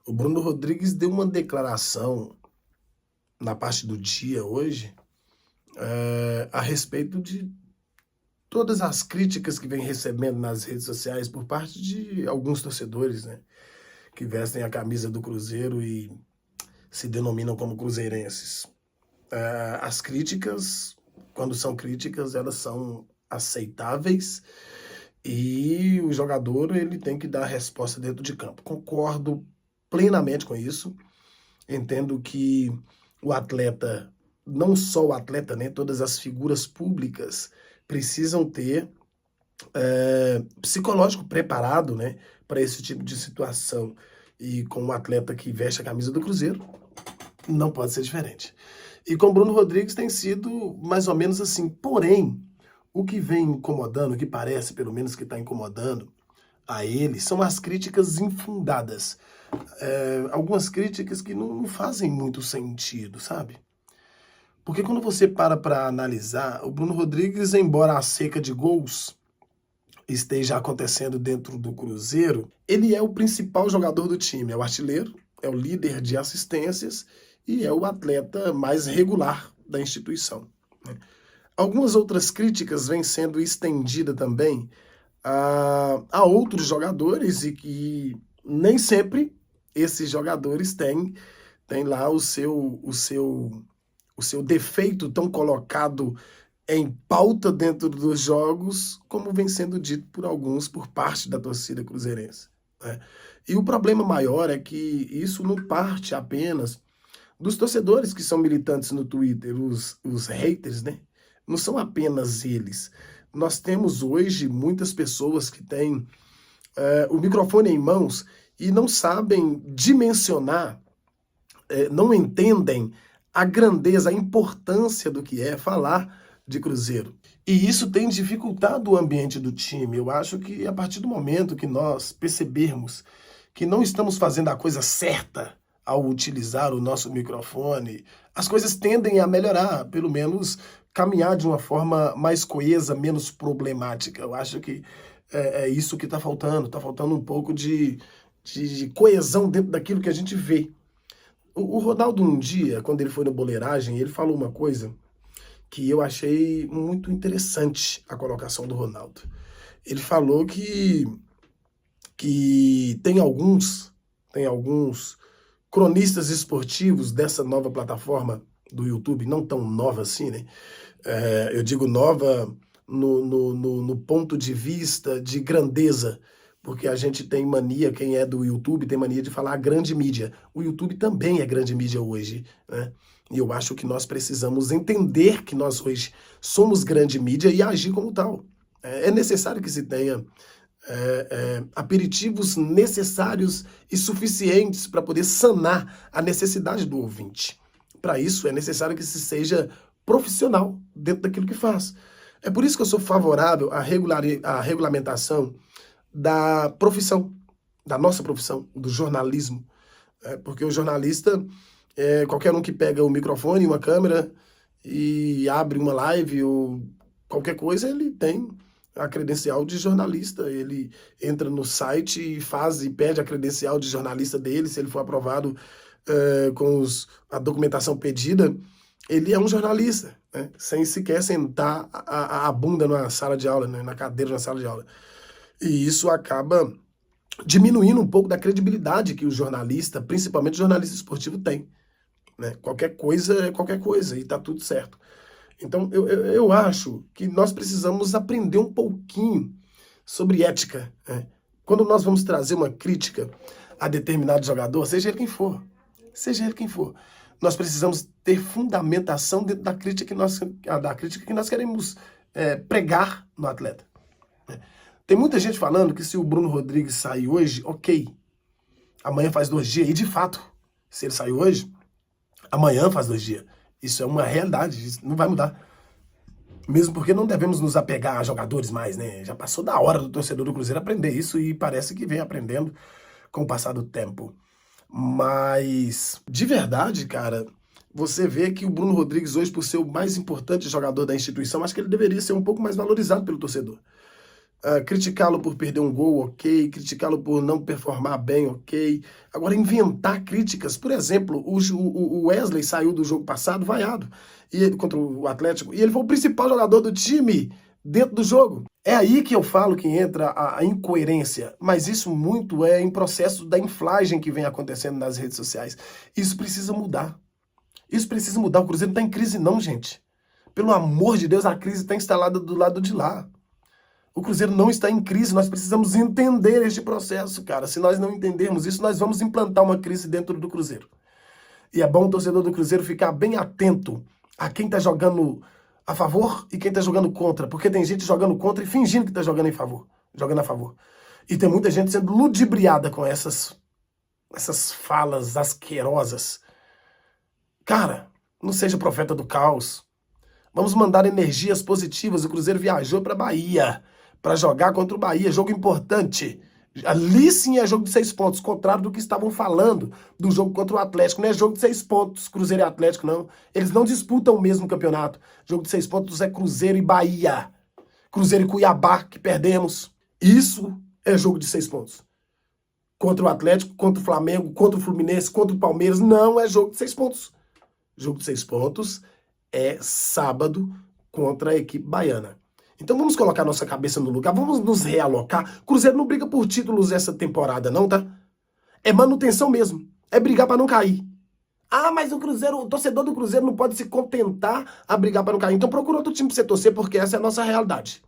O Bruno Rodrigues deu uma declaração na parte do dia hoje a respeito de todas as críticas que vem recebendo nas redes sociais por parte de alguns torcedores, né, que vestem a camisa do Cruzeiro e se denominam como cruzeirenses. As críticas, quando são críticas, elas são aceitáveis e o jogador ele tem que dar a resposta dentro de campo. Concordo plenamente com isso. Entendo que o atleta, não só o atleta, né, todas as figuras públicas precisam ter psicológico preparado, né, para esse tipo de situação. E com o atleta que veste a camisa do Cruzeiro, não pode ser diferente. E com o Bruno Rodrigues tem sido mais ou menos assim. Porém, o que vem incomodando, o que parece pelo menos que está incomodando a ele, são as críticas infundadas. Algumas críticas que não fazem muito sentido, sabe? Porque quando você para analisar, o Bruno Rodrigues, embora a seca de gols esteja acontecendo dentro do Cruzeiro, ele é o principal jogador do time, é o artilheiro, é o líder de assistências e é o atleta mais regular da instituição, né? Algumas outras críticas vêm sendo estendidas também a outros jogadores e que nem sempre esses jogadores têm lá o seu defeito tão colocado em pauta dentro dos jogos, como vem sendo dito por alguns, por parte da torcida cruzeirense, né? E o problema maior é que isso não parte apenas dos torcedores que são militantes no Twitter, os haters, né? Não são apenas eles. Nós temos hoje muitas pessoas que têm o microfone em mãos e não sabem dimensionar, não entendem a grandeza, a importância do que é falar de Cruzeiro. E isso tem dificultado o ambiente do time. Eu acho que a partir do momento que nós percebermos que não estamos fazendo a coisa certa ao utilizar o nosso microfone, as coisas tendem a melhorar, pelo menos caminhar de uma forma mais coesa, menos problemática. Eu acho que é isso que está faltando um pouco de coesão dentro daquilo que a gente vê. O Ronaldo, um dia, quando ele foi no Boleiragem, ele falou uma coisa que eu achei muito interessante, a colocação do Ronaldo. Ele falou que tem alguns cronistas esportivos dessa nova plataforma do YouTube, não tão nova assim, né? Eu digo nova no ponto de vista de grandeza, porque a gente tem mania, quem é do YouTube tem mania de falar grande mídia. O YouTube também é grande mídia hoje, né? E eu acho que nós precisamos entender que nós hoje somos grande mídia e agir como tal. É necessário que se tenha aperitivos necessários e suficientes para poder sanar a necessidade do ouvinte. Para isso, é necessário que se seja profissional dentro daquilo que faz. É por isso que eu sou favorável à regulamentação da profissão, da nossa profissão, do jornalismo. Porque o jornalista é qualquer um que pega o microfone, uma câmera e abre uma live ou qualquer coisa, ele tem a credencial de jornalista. Ele entra no site e faz e pede a credencial de jornalista dele, se ele for aprovado com a documentação pedida, ele é um jornalista, né? Sem sequer sentar a bunda na sala de aula, né? Na cadeira na sala de aula. E isso acaba diminuindo um pouco da credibilidade que o jornalista, principalmente o jornalista esportivo, tem, né? Qualquer coisa é qualquer coisa e tá tudo certo. Então, eu acho que nós precisamos aprender um pouquinho sobre ética, né? Quando nós vamos trazer uma crítica a determinado jogador, seja ele quem for, nós precisamos ter fundamentação dentro da crítica que nós queremos pregar no atleta. Tem muita gente falando que se o Bruno Rodrigues sair hoje, ok, amanhã faz 2 dias, e de fato, se ele sair hoje, amanhã faz 2 dias. Isso é uma realidade, isso não vai mudar. Mesmo porque não devemos nos apegar a jogadores mais, né? Já passou da hora do torcedor do Cruzeiro aprender isso e parece que vem aprendendo com o passar do tempo. Mas, de verdade, cara, você vê que o Bruno Rodrigues hoje, por ser o mais importante jogador da instituição, acho que ele deveria ser um pouco mais valorizado pelo torcedor. criticá-lo por perder um gol, ok. Criticá-lo por não performar bem, ok. Agora, inventar críticas. Por exemplo, o Wesley saiu do jogo passado vaiado contra o Atlético, e ele foi o principal jogador do time dentro do jogo. É aí que eu falo que entra a incoerência, mas isso muito é em processo da inflagem que vem acontecendo nas redes sociais. Isso precisa mudar. Isso precisa mudar. O Cruzeiro não está em crise não, gente. Pelo amor de Deus, a crise está instalada do lado de lá. O Cruzeiro não está em crise, nós precisamos entender este processo, cara. Se nós não entendermos isso, nós vamos implantar uma crise dentro do Cruzeiro. E é bom o torcedor do Cruzeiro ficar bem atento a quem está jogando a favor e quem está jogando contra. Porque tem gente jogando contra e fingindo que está jogando a favor. E tem muita gente sendo ludibriada com essas falas asquerosas. Cara, não seja profeta do caos. Vamos mandar energias positivas. O Cruzeiro viajou para Bahia para jogar contra o Bahia, jogo importante. Ali sim é jogo de 6 pontos, contrário do que estavam falando do jogo contra o Atlético. Não é jogo de 6 pontos, Cruzeiro e Atlético, não. Eles não disputam o mesmo campeonato. Jogo de 6 pontos é Cruzeiro e Bahia. Cruzeiro e Cuiabá, que perdemos. Isso é jogo de 6 pontos. Contra o Atlético, contra o Flamengo, contra o Fluminense, contra o Palmeiras, não é jogo de 6 pontos. Jogo de 6 pontos é sábado contra a equipe baiana. Então vamos colocar nossa cabeça no lugar, vamos nos realocar. Cruzeiro não briga por títulos essa temporada não, tá? É manutenção mesmo, é brigar para não cair. Ah, mas o torcedor do Cruzeiro não pode se contentar a brigar para não cair. Então procura outro time para você torcer, porque essa é a nossa realidade.